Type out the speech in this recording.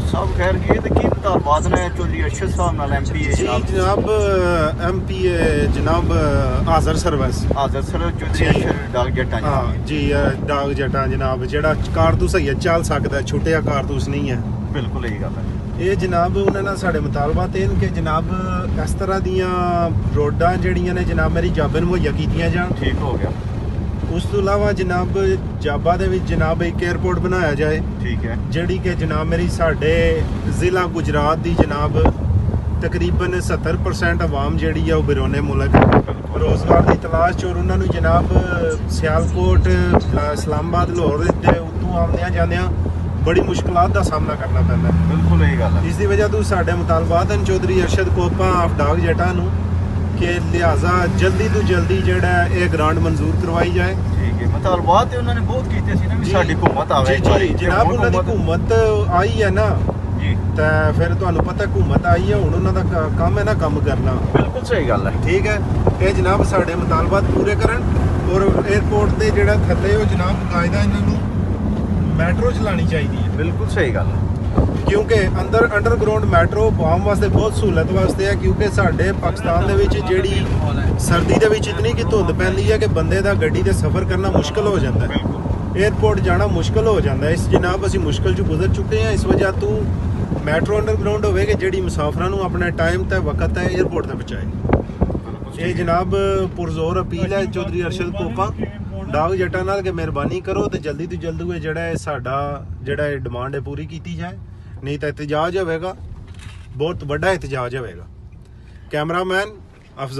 साहब खैर की तो की मुतालबात ने चौधरी अरशद साहब नाल MPA जी जनाब MPA जनाब हाजर सर्विस हाजर सर चौधरी अरशद डाक जट्टा हाँ जी डाक जटा जनाब ਜਿਹੜਾ ਕਾਰਤੂਸ ਹੈ ਚੱਲ ਸਕਦਾ ਛੋਟਿਆ ਕਾਰਤੂਸ ਨਹੀਂ ਹੈ बिल्कुल यही गल है ਇਹ ਜਨਾਬ ਉਹਨਾਂ ਨਾਲ ਸਾਡੇ ਮੁਤਾਲਬਾਤ ਇਹ ਨੇ ਕਿ ਜਨਾਬ ਇਸ ਤਰ੍ਹਾਂ ਦੀਆਂ ਰੋਡਾਂ ਜਿਹੜੀਆਂ ਨੇ ਜਨਾਬ ਮੇਰੀ ਜਾਬਨ ਮੁਹੱਈਆ ਕੀਤੀਆਂ ਜਾਣ ठीक हो गया ਉਸ ਤੋਂ ਇਲਾਵਾ ਜਨਾਬ ਜਾਬਾ ਦੇ ਵਿੱਚ ਜਨਾਬ ਇੱਕ 에ਅਰਪੋਰਟ ਬਣਾਇਆ ਜਾਏ ठीक है ਜਿਹੜੀ ਕਿ ਜਨਾਬ ਮੇਰੀ ਸਾਡੇ ਜ਼ਿਲ੍ਹਾ ਗੁਜਰਾਤ ਦੀ ਜਨਾਬ ਤਕਰੀਬਨ 70% ਆਵਾਮ ਜਿਹੜੀ ਆ ਉਹ ਬਿਰੋਨੇ ਮੁਲਕ ਰੋਜ਼ਗਾਰ ਦੀ ਤਲਾਸ਼ 'ਚ ਔਰ ਉਹਨਾਂ ਨੂੰ ਜਨਾਬ ਸਿਆਲਕੋਟ ਇਸਲਾਮਾਬਾਦ ਲਾਹੌਰ ਦੇ ਉੱਤੋਂ ਆਉਂਦਿਆਂ ਜਾਂਦਿਆਂ ਬੜੀ ਮੁਸ਼ਕਲਾਤ ਦਾ ਸਾਹਮਣਾ ਕਰਨਾ ਪੈਂਦਾ बिल्कुल यही गल है ਇਸ ਦੀ ਵਜ੍ਹਾ ਤੋਂ ਸਾਡੇ ਮੁਤਾਲਬਾਤ ਹਨ ਚੌਧਰੀ ਅਰਸ਼ਦ ਕੋਪਾ ਆਫ ਡਾਕ ਜਟਾ ਨੂੰ ਕਿ ਲਿਹਾਜ਼ਾ ਜਲਦੀ ਤੋਂ ਜਲਦੀ ਜਿਹੜਾ ਇਹ ਗ੍ਰਾਂਟ ਮਨਜ਼ੂਰ ਕਰਵਾਈ ਜਾਏ ठीक है मुतालबात उन्होंने बहुत कीते सी ना भी साडी हुकूमत आवे एक ਜੀ बारी ਜਨਾਬ ਉਹਨਾਂ ਦੀ ਹੁਕੂਮਤ ਆਈ ਹੈ ਨਾ जी ਤਾਂ ਫਿਰ ਤੁਹਾਨੂੰ ਪਤਾ ਹੁਕੂਮਤ ਆਈ ਹੈ ਹੁਣ ਉਹਨਾਂ ਦਾ ਕੰਮ ਹੈ ਨਾ ਕੰਮ ਕਰਨਾ बिल्कुल सही गल है ਠੀਕ ਹੈ ਇਹ ਜਨਾਬ ਸਾਡੇ ਮੁਤਾਲਬਾਤ ਪੂਰੇ ਕਰਨ ਔਰ 에ਅਰਪੋਰਟ ਦੇ ਜਿਹੜਾ ਥੱਲੇ ਉਹ ਜਨਾਬ ਕਾਇਦਾ ਇਹਨਾਂ ਨੂੰ ਮੈਟਰੋ ਚਲਾਉਣੀ ਚਾਹੀਦੀ ਹੈ बिल्कुल सही गल है ਕਿਉਂਕਿ ਅੰਡਰਗਰਾਉਂਡ ਮੈਟਰੋ ਆਮ ਵਾਸਤੇ ਬਹੁਤ ਸਹੂਲਤ ਵਾਸਤੇ ਹੈ ਕਿਉਂਕਿ ਸਾਡੇ ਪਾਕਿਸਤਾਨ ਦੇ ਵਿੱਚ ਜਿਹੜੀ ਸਰਦੀ ਦੇ ਵਿੱਚ ਇਤਨੀ ਕਿ ਧੁੰਦ ਪੈਂਦੀ ਹੈ ਕਿ ਬੰਦੇ ਦਾ ਗੱਡੀ ਤੇ ਸਫ਼ਰ ਕਰਨਾ ਮੁਸ਼ਕਲ ਹੋ ਜਾਂਦਾ ਹੈ 에ਅਰਪੋਰਟ ਜਾਣਾ ਮੁਸ਼ਕਲ ਹੋ ਜਾਂਦਾ ਹੈ ਇਸ ਜਨਾਬ ਅਸੀਂ ਮੁਸ਼ਕਲ 'ਚ ਗੁਜ਼ਰ ਚੁੱਕੇ ਹਾਂ ਇਸ ਵਜ੍ਹਾ ਤੋਂ ਮੈਟਰੋ ਅੰਡਰਗਰਾਉਂਡ ਹੋਵੇ ਕਿ ਜਿਹੜੀ ਮੁਸਾਫਰਾਂ ਨੂੰ ਆਪਣੇ ਟਾਈਮ ਤੇ ਵਕਤ ਤੇ 에ਅਰਪੋਰਟ ਤੇ ਪਹੁੰਚਾਏ ਇਹ ਜਨਾਬ ਪੁਰਜ਼ੋਰ ਅਪੀਲ ਹੈ ਚੌਧਰੀ ਅਰਸ਼ਦ ਕੋਪਾ ਡਾਕ ਜੱਟਾਂ ਨਾਲ ਕਿ ਮਿਹਰਬਾਨੀ ਕਰੋ ਤੇ ਜਲਦੀ ਤੋਂ ਜਲਦੀ ਇਹ ਜਿਹੜਾ ਸਾਡਾ ਜਿਹੜਾ ਡਿਮਾਂਡ ਹੈ ਪੂਰੀ ਕੀਤੀ ਜਾਏ ਨਹੀਂ ਤਾਂ ਇਤਜਾਜ ਹੋਵੇਗਾ ਬਹੁਤ ਵੱਡਾ ਇਤਜਾਜ ਹੋਵੇਗਾ ਕੈਮਰਾਮੈਨ ਅਫਜ਼ਲ